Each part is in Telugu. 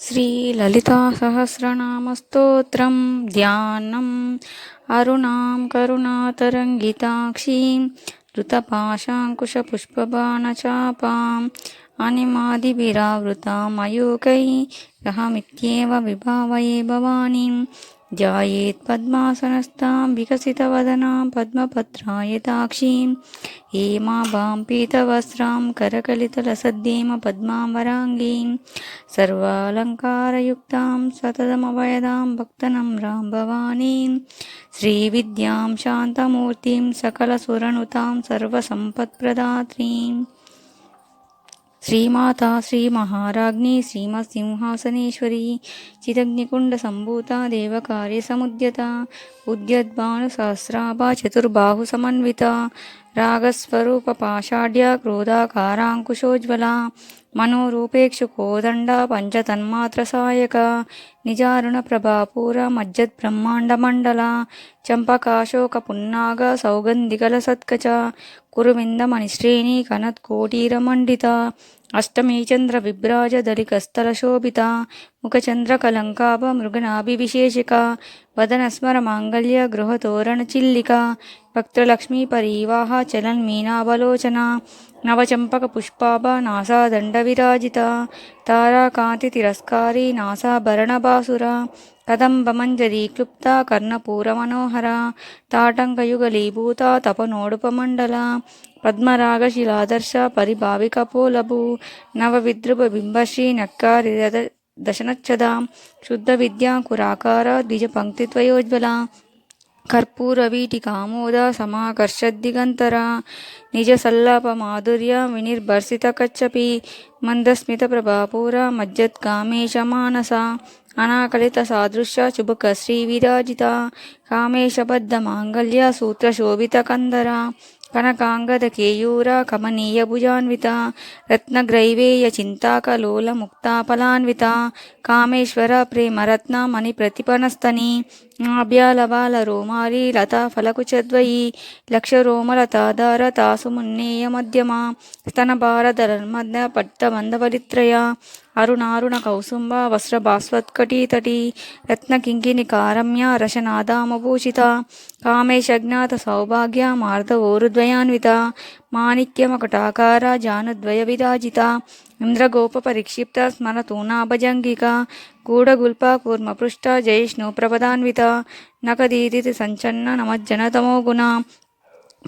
श्रीललितासहस्रनामस्तोत्रं ध्यानम् अरुणां करुणातरङ्गिताक्षीं धृतपाशाङ्कुशपुष्पबाणचापाम् अनिमादिभिरावृतां मयूकैरहमित्येव विभावये भवानीं ध्यायेत् पद्मासनस्थां विकसितवदनां पद्मपत्रायताक्षीं हेमाभां पीतवस्त्रां करकलितलसद्देमपद्माम्बराङ्गीं सर्वालङ्कारयुक्तां सततमभयदां भक्तनम्रां भवानीं श्रीविद्यां शान्तमूर्तिं सकलसुरनुतां सर्वसम्पत्प्रदात्रीं श्रीमाता श्रीमहाराज्ञी श्रीमत्सिंहासनेश्वरी चिदग्निकुण्डसम्भूता देवकार्यसमुद्यता उद्यद्भानुसहस्राभा चतुर्बाहुसमन्विता रागस्वरूपपाषाढ्या क्रोधाकाराङ्कुशोज्ज्वला मनोरूपेक्षुकोदण्डा पञ्चतन्मात्रसायका निजारुणप्रभापूरा मज्जद्ब्रह्माण्डमण्डला चम्पकाशोकपुन्नाग सौगन्धिकलसत्कचा कुरुविन्दमणिश्रेणी कनत्कोटीरमण्डिता अष्टमी चन्द्रविभ्राजदलिकस्थलशोभिता मुखचन्द्रकलङ्काभ मृगनाभिविशेषिका वदनस्मरमाङ्गल्य गृहतोरणचिल्लिका भक्तलक्ष्मीपरीवाहा चलन्मीनावलोचना नवचम्पकपुष्पाभा नासादण्डविराजिता ताराकान्तितिरस्कारी नासाभरणभासुरा कदम्बमञ्जरीक्लुप्ता कर्णपूरमनोहरा ताटङ्कयुगलीभूता तपनोडुपमण्डला पद्मरागशिलादर्श परिभाविकपोलभू नवविद्रुपबिम्बश्री नक्कारिदशनच्छदा शुद्धविद्याकुराकार द्विजपङ्क्तिद्वयोज्ज्वला कर्पूरवीटिकामोद समाकर्षद्दिगन्तरा निजसल्लापमाधुर्य विनिर्भर्सितकच्छपि मन्दस्मितप्रभापूरा मज्जत्कामेशमानसा अनाकलितसादृश्य शुभकश्रीविराजिता कामेशबद्धमाङ्गल्य सूत्रशोभितकन्दरा कनकाङ्गदकेयूरा कमनीयभुजान्विता रत्नग्रैवेयचिन्ताकलोलमुक्ताफलान्विता कामेश्वर प्रेमरत्न मणिप्रतिपनस्तनी नाभ्यालबालरोमारी लताफलकुचद्वयी लक्षरोमलताधार तासुमुन्नेयमध्यमा स्तनभारधरन्मध्य पट्टबन्धवलित्रया अरुणारुणकौसुम्बा वस्त्रभास्वत्कटीतटी रत्नकिङ्किणिकारम्या रशनादामभूषिता कामेशज्ञातसौभाग्या मार्दवोरुद्वयान्विता माणिक्यमकुटाकारा जानुद्वयविराजिता इन्द्रगोपपरिक्षिप्त स्मरतूनाभजङ्गिका गूढगुल्पा कूर्मपृष्ठा जयिष्णुप्रपदान्विता नखदीदितसञ्चन्न नमज्जनतमोगुणा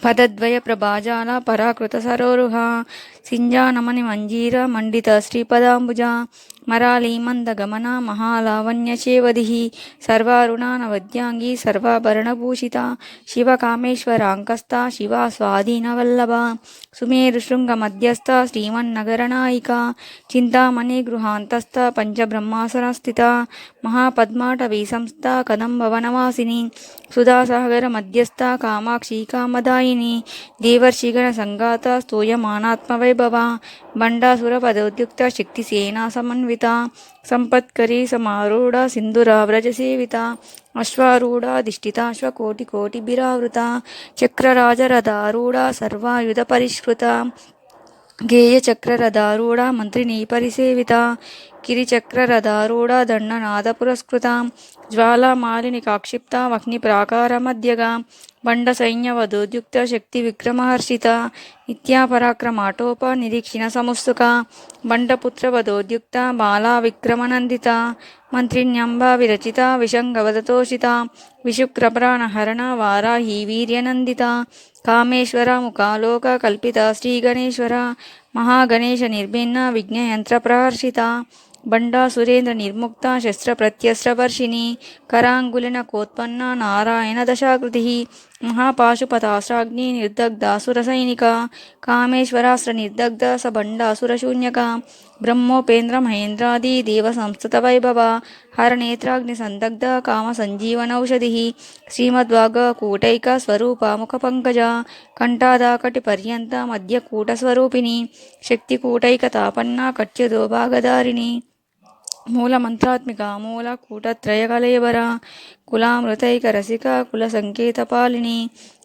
पदद्वयप्रभाजाला पराकृतसरोरुहा सिञ्जानमणिमञ्जीर मण्डित श्रीपदाम्बुजा मरालीमन्दगमना महालावण्यचेवधिः सर्वारुणानवद्याङ्गी सर्वाभरणभूषिता शिवकामेश्वराङ्कस्था शिवा स्वाधीनवल्लभा सुमेरुशृङ्गमध्यस्था श्रीमन्नगरनायिका चिन्तामणिगृहान्तस्था पञ्चब्रह्मासनस्थिता महापद्माटवीसंस्था कदम्बवनवासिनी सुधासागरमध्यस्था कामाक्षी कामदायिनी देवर्षिगणसङ्गाता स्तूयमानात्मवैभवा बण्डासुरपदोद्युक्ता शक्तिसेना समन्विता सम्पत्करी समारूढा सिन्धुराव्रजसेविता अश्वारूढाधिष्ठिताश्वकोटिकोटिभिरावृता चक्रराजरथारूढा सर्वायुधपरिष्कृता गेयचक्ररथारूढा मन्त्रिणी परिसेविता गिरिचक्ररथारूढा दण्डनादपुरस्कृता ज्वालामालिनिकाक्षिप्ता वह्निप्राकारमध्यगा बण्डसैन्यवधोद्युक्ता शक्तिविक्रमहर्षिता नित्यापराक्रमाटोपनिरीक्षिणसमुत्सुका बण्डपुत्रवधोद्युक्ता बाला विक्रमनन्दिता मन्त्रिण्यम्बा विरचिता विशङ्गवदतोषिता विशुक्रप्राणहरणा वाराही वीर्यनन्दिता कामेश्वर मुखालोक कल्पिता श्रीगणेश्वर महागणेशनिर्भिन्ना विघ्नयन्त्रप्रहर्षिता बण्डासुरेन्द्र निर्मुक्ता शस्त्रप्रत्यस्त्रवर्षिणी कराङ्गुलिनकोत्पन्ना नारायणदशाकृतिः महापाशुपतास्त्राग्नि निर्दग्धासुरसैनिका कामेश्वरास्त्रनिर्दग्ध स बण्डासुरशून्यका ब्रह्मोपेन्द्रमहेन्द्रादि देवसंस्तुतवैभवा हरनेत्राग्निसन्दग्ध कामसञ्जीवनौषधिः श्रीमद्वाग्कूटैकस्वरूपा मुखपङ्कजा कण्ठादाकटिपर्यन्ता मध्यकूटस्वरूपिणी शक्तिकूटैकतापन्ना कट्यदोभागधारिणी मूलमन्त्रात्मिका मूलकूटत्रयकलेवरा कुलामृतैकरसिका कुलसङ्केतपालिनी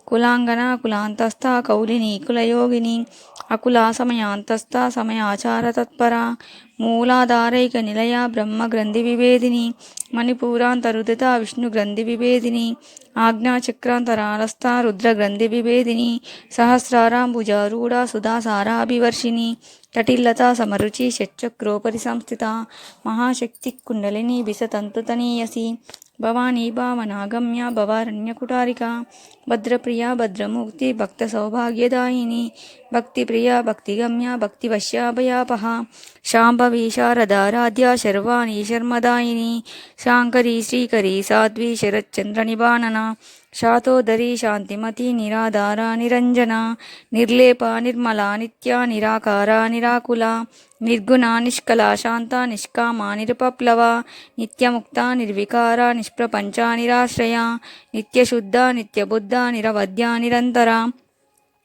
కులాంగన కులాంతస్థ కౌలిని కులయోగిని అకులా సమయాంతస్థ సమయాచార తత్పర మూలాధారైక నిలయ బ్రహ్మ గ్రంథి విభేదిని మణిపూరాంతరుదిత విష్ణు గ్రంథి విభేదిని ఆజ్ఞాచక్రాంతరాలస్థ రుద్ర గ్రంథి విభేదిని సహస్రారాంబుజారూఢ సుధాసారాభివర్షిణి కటిల్లత సమరుచి షట్చక్రోపరి సంస్థిత మహాశక్తి కుండలిని విసతంతుతనీయసి భవానీ భావనాగమ్య భవారణ్యకుటారిక భద్రప్రియ భద్రమూర్తి భక్త సౌభాగ్యదాయిని భక్తిప్రియ భక్తిగమ్య భక్తివశ్యాభయాపహ శాంభవి శారదారాధ్య శర్వాణి శర్మదాయిని శాంకరీ శ్రీకరీ సాధ్వి శరచ్చంద్ర నిబానన శాతోదరి శాంతిమతి నిరాధార నిరంజన నిర్లేప నిర్మల నిత్య నిరాకార నిరాకుల నిర్గుణ నిష్కల శాంత నిష్కామ నిరుపప్లవ నిత్యముక్త నిర్వికార నిష్ప్రపంచ నిరాశ్రయ నిత్యశుద్ధ నిత్యబుద్ధ నిరవధ్య నిరంతర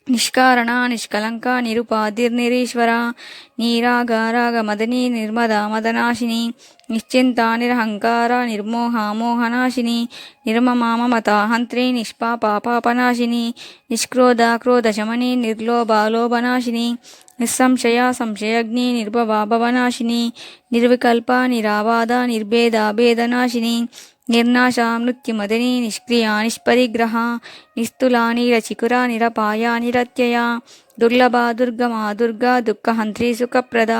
నిష్కారణ నిష్కలంక నిరుపాధిర్నిరీశ్వర నీరాగారాగ మదనీ నిర్మద మదనాశిని నిశ్చింత నిరహంకార నిర్మోహ మోహనాశిని నిర్మమామమత హంత్రి నిష్పాపాపాపనాశిని నిష్క్రోధ క్రోధశమని నిర్లోభాలోభనాశిని నిస్సంశయ సంశయగ్ని నిర్భవ భవనాశిని నిర్వికల్ప నిరావాద నిర్భేద భేదనాశిని నిర్నాశ మృత్యుమదిని నిష్క్రియ నిష్పరిగ్రహ నిస్తుల నీరచికుర నిరపాయ నిరత్యయ దుర్లభ దుర్గమా దుర్గా దుఃఖహంత్రి సుఖప్రద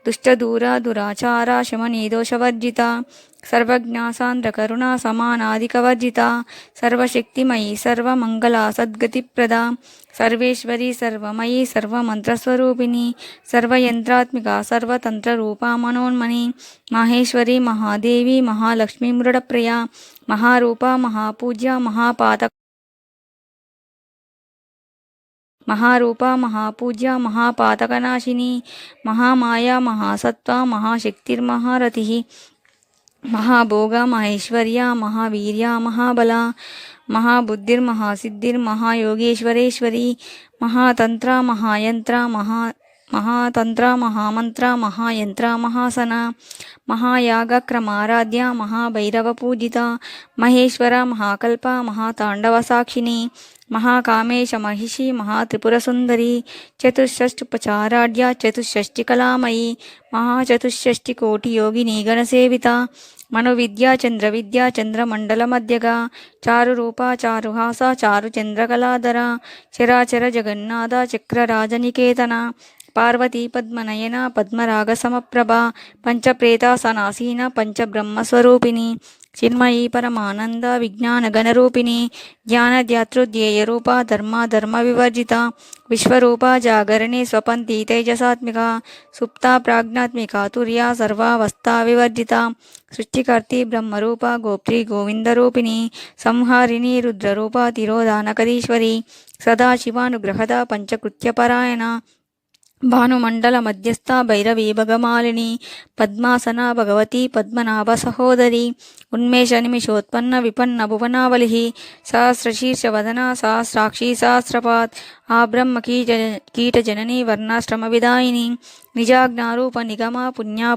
దుష్టదూర దురాచార శమనీ దోషవర్జిత సర్వజ్ఞ సాంద్ర కరుణ సమానాధికవర్జిత సర్వశక్తిమయీ సర్వమంగళ సద్గతిప్రద సర్వేశ్వరి సర్వమయీ సర్వమంత్రస్వరూపిణి సర్వయంత్రాత్మిక సర్వతంత్రరూప మనోన్మణి మహేశ్వరి మహాదేవి మహాలక్ష్మీ మృడప్రియ మహారూప మహాపూజ్య మహారూప మహాపూజ్య మహాపాతకనాశిని మహామాయ మహాసత్వ మహాశక్తిర్మహారథి మహాభోగ మహేశ్వర్య మహావీర్య మహాబల మహాబుద్ధిర్మహాసిద్ధిర్మహాయోగేశ్వరేశ్వరి మహాతంత్ర మహాయంత్ర మహాతంత్ర మహామంత్ర మహాయంత్ర మహాసన మహాయాగక్రమారాధ్య మహాభైరవ పూజిత మహేశ్వర మహాకల్ప మహాతాండవ సాక్షిని మహాకామేశ మహిషి మహాత్రిపురసుందరి చతుషష్టుపచారాఢ్య చతుషష్టికళామయీ మహాచతుషష్టికోటియోగిని గణసేవిత మనోవిద్యా చంద్రవిద్యా చంద్రమండల మధ్యగా చారురూప చారుహాస చారుచంద్రకళాధర చరాచర జగన్నాథ చక్రరాజనికేతన పార్వతీ పద్మనయన పద్మరాగ సమప్రభ పంచప్రేతాసనాసీన పంచబ్రహ్మస్వరూపిణి చిన్మయీ పరమానంద విజ్ఞాన గణరూపిణి జ్ఞానధ్యాతృధ్యేయరూప ధర్మ వివర్జిత విశ్వరూప జాగరణి స్వపంతి తేజసాత్మిక సుప్త ప్రాజ్ఞాత్మిక తుర్య సర్వావస్థా వివర్జిత సృష్టికర్తి బ్రహ్మరూప గోప్త్రి గోవిందరూపిణి సంహారిణి రుద్రరూప తిరోధానకరీశ్వరి సదాశివానుగ్రహద పంచకృత్యపరాయణ భానుమండల మధ్యస్థ భైరవీ భగమాలిని పద్మాసన భగవతి పద్మనాభ సహోదరి ఉన్మేష నిమిషోత్పన్న విపన్న భువనావలి సహస్రశీర్షవదన సహస్రాక్షి సహస్రపాత్ ఆ బ్రహ్మ కీటజనని వర్ణాశ్రమ విదాయిని నిజాజ్ఞారూప నిగమ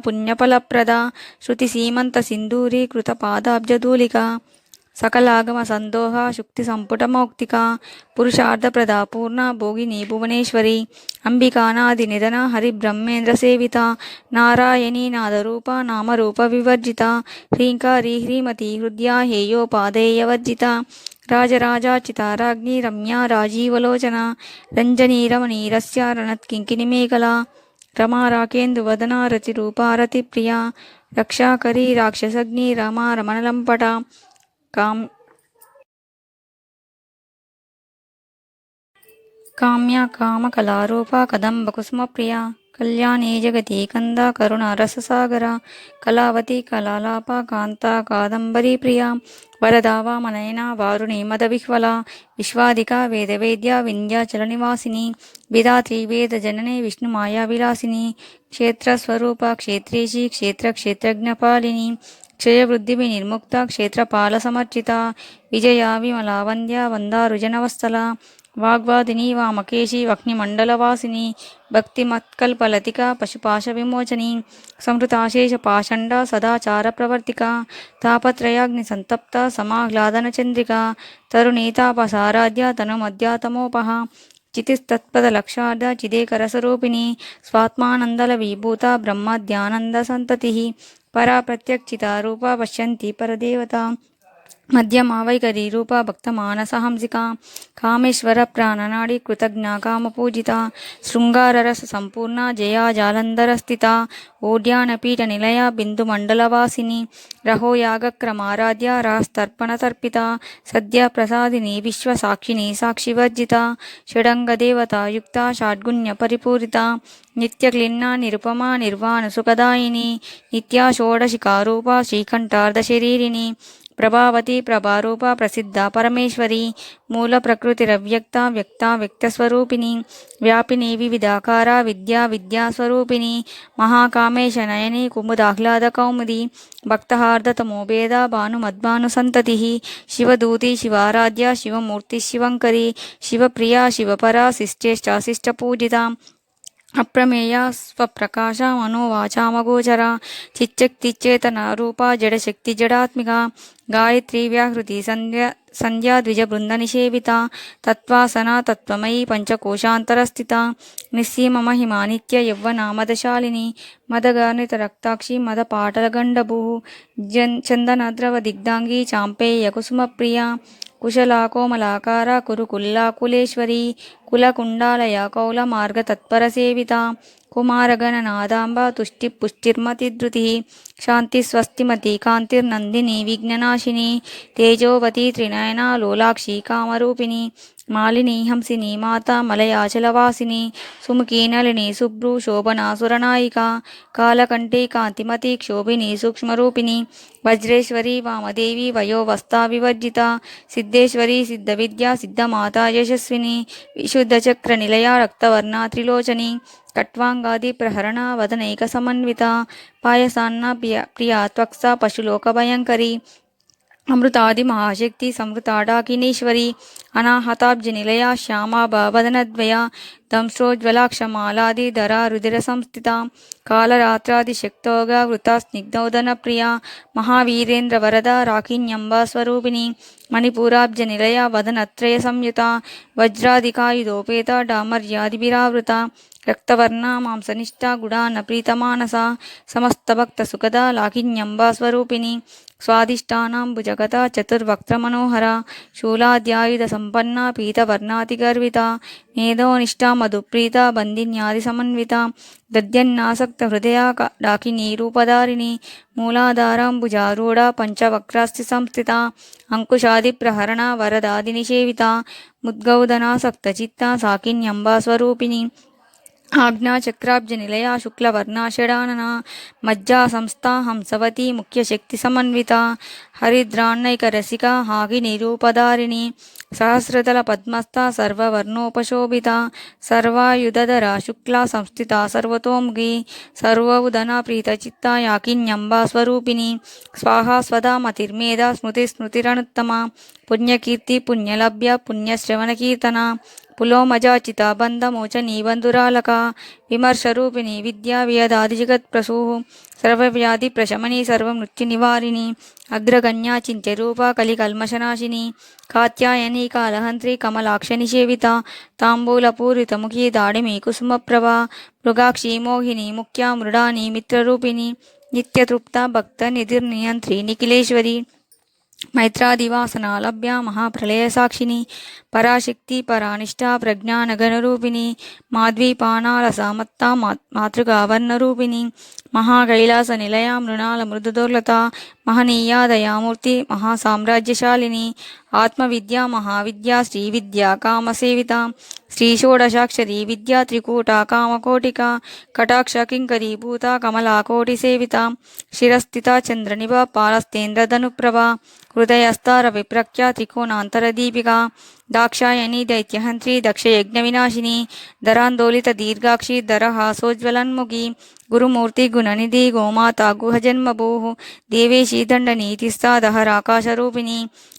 పుణ్యఫలప్రద శృతి సీమంత సింధూరీ కృత పాదాబ్జధూలిక సకలాగమ సందోహ శుక్తి సంపుట మౌక్తిక పురుషార్థప్రద పూర్ణ భోగిని భువనేశ్వరి అంబికానాది నిధన హరి బ్రహ్మేంద్ర సేవిత నారాయణీ నాదరూప నామరూప వివర్జిత హ్రీంకారీ హ్రీమతి హృద్యా హేయోపాదేయవర్జిత రాజరాజాచితారాజ్ఞి రమ్యా రాజీవలోచన రంజనీ రమణీరస్య రణత్కింకిణిమేఖల రమా రాకేందువదన రతిరూపారతి ప్రియ రక్షాకరీ రాక్షసగ్ని రమా రమణలంపట కామ్య కామకళారూప కదంబకుసుమప్రియ కళ్యాణీ జగతి కంద కరుణ రససాగర కళావతి కళాలాప కాంత కాదంబరీ ప్రియ వరదావామనయన వారుణి మదవిహ్వల విశ్వాదిక వేదవేద్య వింధ్యాచల నివాసిని విధాత్రి వేదజనని విష్ణుమాయా విలాసిని క్షేత్రస్వరూప క్షేత్రేషి క్షేత్రజ్ఞపాలిని క్షయవృద్ధి నిర్ముక్త క్షేత్రపాల సమర్చిత విజయ విమలా వంద్య వందారుజనవత్సల వాగ్వాదిని వామకేశి వహ్నిమండలవాసిని భక్తిమత్కల్పలతిక పశుపాశ విమోచని సంహృతాశేష పాషండ సదాచార ప్రవర్తిక తాపత్రయాగ్ని సంతప్త సమాహ్లాదన చంద్రిక తరుణీతాపసారాధ్య తనుమధ్యాతమోపహ చితిస్తత్పదలక్షార్థ చిదేకరసరూపిణి స్వాత్మానందల విభూత బ్రహ్మధ్యానంద సంతతి పరా ప్రత్యక్షిత రూప పశ్యంతి పరదేవత మధ్యమావైఖరి రూప భక్తమానసహంసిక కామేశ్వర ప్రాణనాడి కృతజ్ఞ కామపూజిత శృంగారరస సంపూర్ణ జయా జాలంధర స్థిత ఓడ్యానపీఠ నిలయ బిందుమండలవాసిని రహోయాగక్రమారాధ్య రాస్తర్పణ తర్పిత సద్య ప్రసాదిని విశ్వసాక్షిని సాక్షివర్జిత షడంగదేవత యుక్త షాడ్గుణ్య పరిపూరిత నిత్యక్లిన్న నిరుపమా నిర్వాణ సుఖదాయిని నిత్యా షోడశికారూప శ్రీకంఠార్ధశరీరిణి ప్రభావతి ప్రభారూప ప్రసిద్ధ పరమేశ్వరి మూల ప్రకృతిరవ్యక్త వ్యక్త వ్యక్తస్వరూపిణి వ్యాపిని వివిధాకార విద్యా విద్యాస్వరూపిణి మహాకామేశ నయని కుముదాహ్లాద కౌముది భక్తహార్దతమోభేద భానుమద్భాను సంతతి శివదూతి శివారాధ్య శివమూర్తి శివంకరి శివప్రియా శివపరా శిష్టేష్టాశిష్టపూజిత అప్రమేయ స్వప్రకాశ మనోవాచామగోచర చిచ్చక్తిచేతన రూప జడశక్తి జడాత్మిక గాయత్రీ వ్యాహృతి సంధ్యా ద్విజ బృంద నిషేవిత తత్వాసన తత్వమయీ పంచకోశాంతరస్థిత నిస్సీమ మహిమా నిత్య యవ్వన మదశాలిని మదగర్ణిత రక్తాక్షి మద పాటల గండభూ చందనద్రవ దిగ్ధాంగి చాంపేయ కుసుమప్రియ కుశలా కోమలాకార కురుకుల్లా కులేశ్వరి కులకుండాలయ కౌల మార్గ తత్పర సేవిత కుమారగణనాదాంబ తుష్టి పుష్టిర్మతిధృతి శాంతి స్వస్తిమతి కాంతిర్నందిని విఘ్ననాశిని తేజోవతి త్రినయన లోలాక్షి కామరూపిణి మాలిని హంసిని మాత మలయాచలవాసిని సుముఖీ నళిని శుభ్రు శోభనా సురనాయిక కాలకంఠి కాంతిమతి క్షోభిని సూక్ష్మరూపిణి వజ్రేశ్వరి వామదేవి వయోవస్థా వివర్జిత సిద్ధేశ్వరి సిద్ధ విద్యా సిద్ధమాత యశస్విని విశుద్ధ చక్ర నిలయ రక్తవర్ణ త్రిలోచని కట్వాంగాది ప్రహరణ వదనైక సమన్విత పాయసాన్న ప్రియా త్వక్స పశులోక భయంకరి అమృతాది మహాశక్తి సంవృతాడాకినీశ్వరి అనాహతాబ్జ నిలయ శ్యామా వదనద్వయ దంశ్రోజ్వలాక్షమాలాది ధర రుధిర సంస్థిత కాళరాత్రాది శక్తోగ వృత స్నిగ్ధోదన ప్రియ మహావీరేంద్ర వరద రాకిన్యంబ స్వరూపిణి మణిపూరాబ్జ నిలయ వదనత్రయ సంయుత వజ్రాధికాయుధోపేత డామర్యాదిభిరావృత రక్తవర్ణ మాంసనిష్ట గుడాన ప్రీతమానస సమస్త భక్త సుఖద లాకిన్యంబ స్వరూపిణి స్వాదిష్టానాం భుజగత చతుర్వక్త్ర మనోహర శూలాద్యాయుధ సంపన్న పీతవర్ణాతిగర్విత మేధోనిష్ట మధుప్రీత బందిన్యాది సమన్విత దద్యన్నాసక్త హృదయ డాకినీ రూపధారిణి మూలాధారాంబుజారూఢ పంచవక్రాస్తి సంస్థిత అంకుశాది ప్రహరణ వరదాది నిషేవిత ముద్గౌదనాసక్త చిత్త సాకిన్యంబా స్వరూపిణి ఆజ్ఞా చక్రాబ్జ నిలయ శుక్లవర్ణ షడానన మజ్జా సంస్థా హంసవతి ముఖ్యశక్తి సమన్విత హరిద్రాన్నైక రసిక హాగి నిరూపధారిణి సహస్రదళ పద్మస్థ సర్వవర్ణోపశోభిత సర్వాయుధర శుక్లా సంస్థిత సర్వతోముఖి సర్వోదన ప్రీతచిత్త యాకిన్యంబా స్వరూపిణి స్వాహా స్వదా మతిర్మేధ స్మృతిరనుత్తమ పుణ్యకీర్తి పుణ్యలభ్య పుణ్యశ్రవణకీర్తన పులోమజాచిత బంధమోచనీ బంధురాలక విమర్శరూపిణి విద్యా వ్యదాది జగత్ప్రసూ సర్వవ్యాధి ప్రశమని సర్వమృత్యు నివారిణి అగ్రగణ్యా చింత్యరూప కలికల్మషనాశిని కాత్యాయని కాలహంత్రి కమలాక్ష నిషేవిత తాంబూలపూరితముఖి దాడిమి కుసుమప్రభ మృగాక్షి మోహిని ముఖ్య మృడాని మిత్రరూపిణి నిత్యతృప్త భక్త నిధిర్నియంత్రి నిఖిలేశ్వరి మైత్రాదివాసనాలభ్య మహాప్రళయ సాక్షిని పరాశక్తి పరానిష్ట ప్రజ్ఞానగణరూపిణి మాధ్వీపానాల సామత్త మాతృకావర్ణరూపిణి మహాకైలాస నిలయ మృణాల మృదుదోర్లత మహనీయా దయామూర్తి మహాసామ్రాజ్యశాలిని ఆత్మవిద్యా మహావిద్యా శ్రీవిద్యా కామసేవిత శ్రీషోడశాక్షరీ విద్యా త్రికూట కామకోటిక కటాక్ష కింకరీభూత కమలాకోటి సేవిత శిరస్థిత చంద్రనిభ పాలస్తేంద్రధనుప్రభ హృదయస్థార విప్రఖ్య త్రికోణాంతరదీపిక दाक्षायणी दैत्यहन्त्री दक्षयज्ञविनाशिनी दरान्दोलितदीर्घाक्षी दरहासोज्ज्वलन्मुखी गुरुमूर्ति गुणनिधि गोमाता गुहजन्मभूः देवेशी दण्डनीतिस्था दहराकाशरूपिणी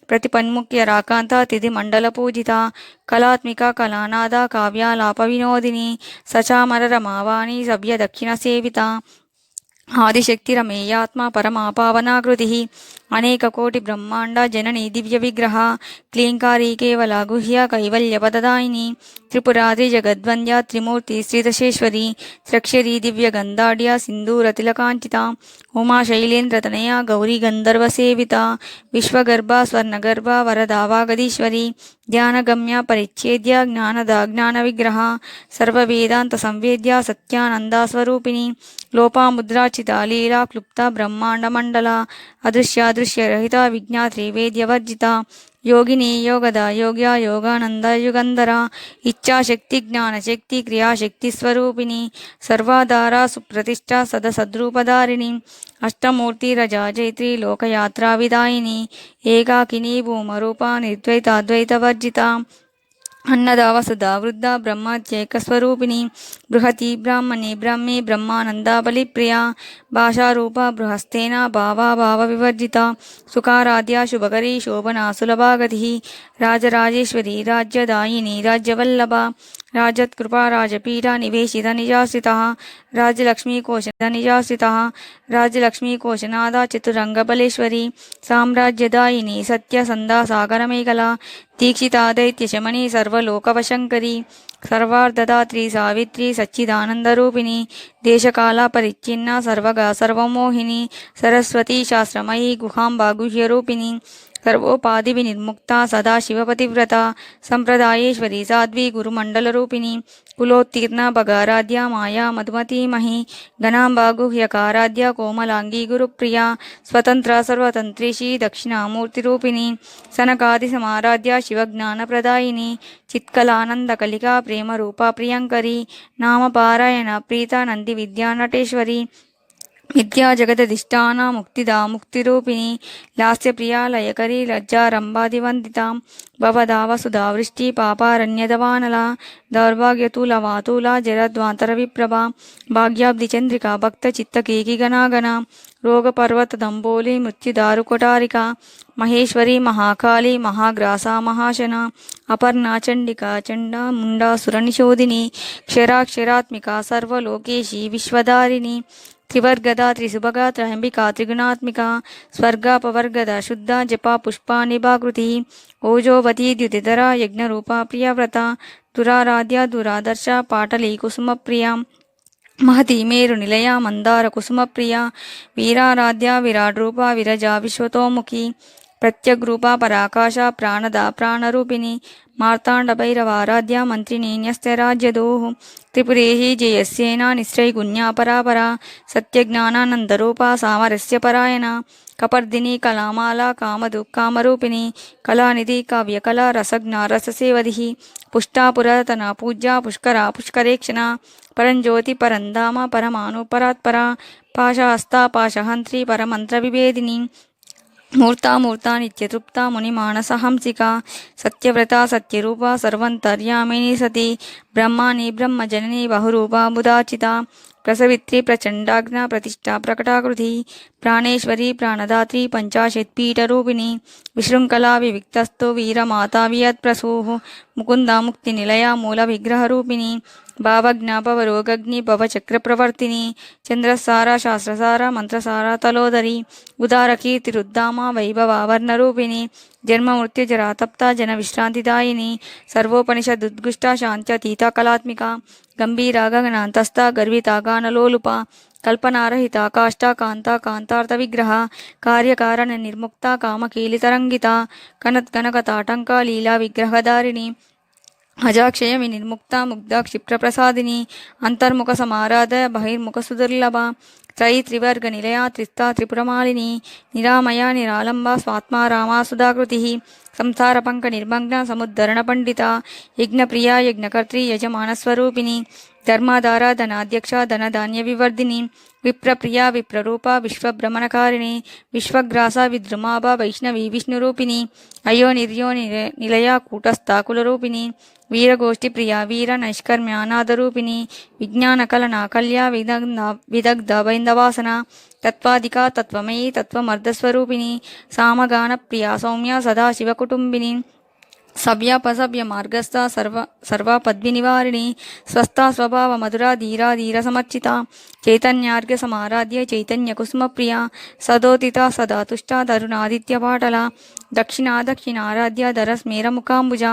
प्रतिपन्मुख्य राकान्ता तिथिमण्डलपूजिता कलात्मिका कलानादा काव्यालापविनोदिनी सचामररमावाणी सभ्यदक्षिणसेविता आदिशक्तिरमेयात्मा परमा पावनाकृतिः अनेककोटि ब्रह्मांड जननी दिव्य विग्रह क्लींकारी केवला गुह्य कैवल्यपददायिनी त्रिपुराद्रि जगद्वन्द्या त्रिमूर्ति श्रीदशेश्वरी त्र्यक्षरी दिव्यगन्धाढ्य सिन्दूरतिलकाञ्चिता उमा शैलेन्द्रतनया गौरी गन्धर्वसेविता विश्वगर्भा स्वर्णगर्भा वरदा वागदीश्वरी ध्यानगम्या परिच्छेद्य ज्ञानदा ज्ञानविग्रह सर्ववेदान्तसंवेद्या सत्यानन्दा स्वरूपिणी लोपामुद्राचिता लीला क्लुप्ता ब्रह्माण्डमण्डला अदृश्यादृश्यरहिता विज्ञात्री वेद्यवर्जिता योगिनी योगदा योग्या योगानंद युगंधरा इच्छाशक्ति ज्ञानशक्ति क्रियाशक्ति स्वरूपिणी सर्वाधारा सुप्रतिष्ठा सदसद्रूपधारिणी अष्टमूर्ति रजा जैत्री लोकयात्रा विदायिनी एकाकिनी भूमरूपा निर्द्वैताद्वैतवर्जिता अन्नदा वसुधा वृद्धा ब्रह्मत्यैकस्वरूपिणी बृहती ब्राह्मणी ब्रह्मी ब्रह्मानंदा बलिप्रिया भाषारूपा बृहस्तेना भावा भावविवर्जिता सुखाराध्या शुभकरी शोभना सुलभागतिः राजराजेश्वरी राज्यदायिनी राज्यवल्लभा राजत्कृपा राजपीठा निवेशिता निजाश्रितः राजलक्ष्मीकोशदा निजाश्रितः राजलक्ष्मीकोशनादा चतुरंगबलेश्वरी साम्राज्यदायिनी सत्यसन्धा सागरमेखला दीक्षिता दैत्यशमनी सर्वलोकवशङ्करी सर्वार्धदात्री सावित्री सच्चिदानन्दरूपिणी देशकाला परिच्छिन्ना सर्वगा सर्वमोहिनी सरस्वती शास्त्रमयी गुहाम्बा गुह्यरूपिणी सर्वोपाधिविनिर्मुक्ता सदा शिवपतिव्रता संप्रदायेश्वरी साध्वी गुरुमण्डलरूपिणी कुलोत्तीर्णा भगाराध्या माया मधुमती मही घनाम्बा गुह्यकाराध्या कोमलांगी गुरुप्रिया स्वतंत्रा सर्वतंत्रीशी दक्षिणामूर्तिरूपिणी सनकादिसमाराध्या शिवज्ञानप्रदायिनी चित्कलानन्दकलिका प्रेमरूपा प्रियङ्करी नामपारायण प्रीता नन्दिविद्यानटेश्वरी विद्या जगदधिष्ठाना मुक्तिदा मुक्तिरूपिणी लास्यप्रिया लयकरी लज्जारम्भादिवन्दिता भवदा वसुधा वृष्टि पापारण्यदवानला दौर्भाग्यतुलवातुला जरद्वान्तरविप्रभा भाग्याब्धिचन्द्रिका भक्तचित्तकेकिगणागणा रोगपर्वतदम्बोली मृत्युदारुकोटारिका महेश्वरी महाकाली महाग्रासा महाशना अपर्णा चण्डिका चण्डा मुण्डा सुरनिशोधिनी क्षराक्षरात्मिका सर्वलोकेशी विश्वधारिणी त्रिवर्गदा त्रिसुभगा त्रयंबिका त्रिगुणात्मिका स्वर्गापवर्गदा शुद्धा जपा पुष्पा निभाकृति ओजोवती द्युतिधरा यज्ञरूपा प्रियव्रता दुराराध्या दुरादर्शा पाटली कुसुमप्रिया महती मेरुनिलया मंदार कुसुमप्रिया वीराराध्या विराड्रूपा विरजा विश्वतोमुखी प्रत्यग्रूपा पराकाशा प्राणदा प्राणरूपिणी मार्ताण्डभैरवाराध्या मंत्रिणी न्यस्तराज्यदोः त्रिपुरेहि जयस्येना निश्चैगुण्या परापरा सत्यज्ञानानन्दरूपा सामरस्य परायणा कपर्दिनी कलामाला कामधुक्कामरूपिणी कलानिधि काव्यकला रसज्ञा रससेवधिः पुष्टा पुरातना पूज्या पुष्करा पुष्करेक्षणा परञ्ज्योति परन्धामा परमाणु परात्परा पाशहस्ता पाशहन्त्री परमन्त्रविभेदिनी मूर्ता मूर्ता नित्यतृप्ता मुनिमानसहंसिका सत्यव्रता सत्यरूपा सर्वन्तर्यामिनी सती ब्रह्माणि ब्रह्मजननी बहुरूपा बुधाचिता प्रसवित्री प्रचण्डाग्ना प्रतिष्ठा प्रकटाकृति प्राणेश्वरी प्राणदात्री पंचाशत्पीठरूपिणी विशृङ्खला विविक्तस्थो वीरमाता वियत्प्रसूः मुकुन्दा मुक्तिनिलया मूलविग्रहरूपिणी भावज्ञा भवरोगग्नि भवचक्रप्रवर्तिनी चन्द्रसारा शास्त्रसारा मंत्रसारा तलोदरी उदारकीर्तिरुद्धामा वैभवावर्णरूपिणी जन्ममृत्युजरातप्ता जनविश्रान्तिदायिनी सर्वोपनिषदुद्गुष्टा शान्त्यतीता कलात्मिका गंभीरा गगनान्तस्था गर्विता गानलोलुपा कल्पनारहिता काष्ठा कांता कांतार्थविग्रह कार्यकारण निर्मुक्ता कामकीलितरंगिता कनत्कनकताटंका लीला विग्रहधारिणी अजाक्षय विनिर्मुक्ता मुग्धा क्षिप्रप्रसादिनी अंतर्मुख समाराध बहिर्मुख सुदुर्लभा त्रयी त्रिवर्ग निलया त्रिस्ता त्रिपुरमालिनी निरामया निरालंबा स्वात्मा रामा सुधाकृतिः संसार पंक निर्मग्न समुद्धरण पंडिता यज्ञप्रिया यज्ञकर्त्री यजमानस्वरूपिणी ధర్మాధార ధనాధ్యక్ష ధనధాన్య వివర్ధిని విప్రప్రియ విప్రరూప విశ్వభ్రమణకారిణి విశ్వగ్రాస విద్రుమాభ వైష్ణవి విష్ణురూపిణి అయో నిర్యో నిలయ కూటస్థాకులరూపిణి వీరగోష్ఠి ప్రియ వీర నైష్కర్మ్యానాదరూపిణి విజ్ఞానకలనా కల్య విదగ్ధ బైందవాసన తత్వాధిక తత్వమయీ తత్వమర్ధస్వరూపిణి సామగాన ప్రియ సౌమ్య సదాశివకుటుంబిని సవ్యాపసవ్య మార్గస్థ సర్వాపద్వి నివారిణి స్వస్థ స్వభావ మధురా ధీరా ధీర సమర్చిత చైతన్యార్ఘ్య సమారాధ్య చైతన్య కుసుమ ప్రియ సదోదిత సదా తుష్ట తరుణాదిత్య పాటల దక్షిణారాధ్య ధర స్మేర ముఖాంబుజ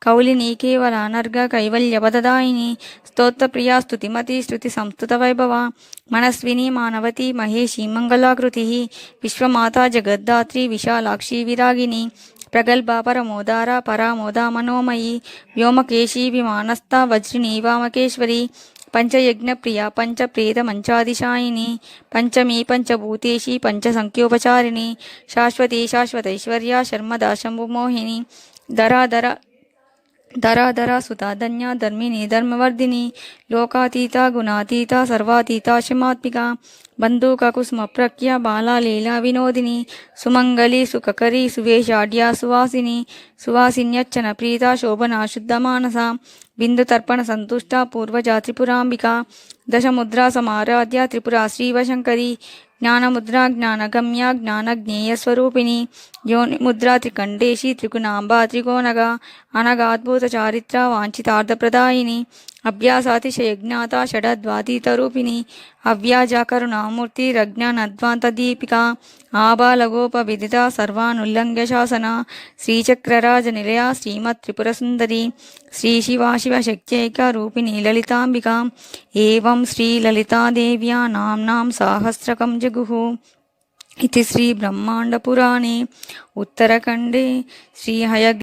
కౌలిని కేవల అనర్ఘ కైవల్య పదదాయిని స్తోత్ర ప్రియ స్తుతిమతి శృతి సంస్థుత వైభవ మనస్విని మానవతి మహేషి మంగళాకృతి విశ్వమాత జగద్ధాత్రి విశాలాక్షి విరాగిని ప్రగల్భ పరమోదార పరామోద మనోమయీ వ్యోమకేశీ విమానస్థ వజ్రిణీ వామకేశ్వరి పంచయజ్ఞ ప్రియ పంచప్రేత మంచాదిశాయిని పంచమీ పంచభూతేషి పంచసంఖ్యోపచారిణి శాశ్వతి శాశ్వతైశ్వర్య శర్మదా శంభుమోహిని ధరాధర సుతా ధన్య ధర్మిణి ధర్మవర్ధిని లోకాతీత గుణాతీత సర్వాతీత శమాత్మిక బంధూక కుసుమ ప్రఖ్య బాలాలీలా వినోదిని సుమంగళి సుఖకరి సువేషాఢ్య సువాసిని సువాసిన్యచ్చన ప్రీత శోభనా శుద్ధ మానస బిందు తర్పణ సంతుష్ట పూర్వజా త్రిపురాంబిక దశముద్రా సమారాధ్య త్రిపురా శ్రీవశంకరి జ్ఞానముద్రా జ్ఞానగమ్య జ్ఞానజ్ఞేయస్వరూపిణి యోనిముద్రా త్రికండేశి త్రిగుణాంబా త్రికోణగా అనగాద్భుత చారిత్ర వాంఛితార్థప్రదాయిని అభ్యాసాతిశయజ్ఞాత షడద్వాతీతరూపిణి అవ్యాజాకరుణామూర్తి రజ్ఞానధ్వాంత దీపిక ఆబాలగోప విదిత సర్వానుల్లంఘ్య శాసన శ్రీచక్రరాజ నిలయ శ్రీమత్ త్రిపురసుందరి శ్రీ శివాశివశక్త్యైక రూపిణి లలితాంబిక ఏవం శ్రీ లలితాదేవ్యా నామ్నాం సాహస్రకం జగుః इति श्री ब्रह्मांड पुराणे उत्तरखंडे श्री हयग्रीव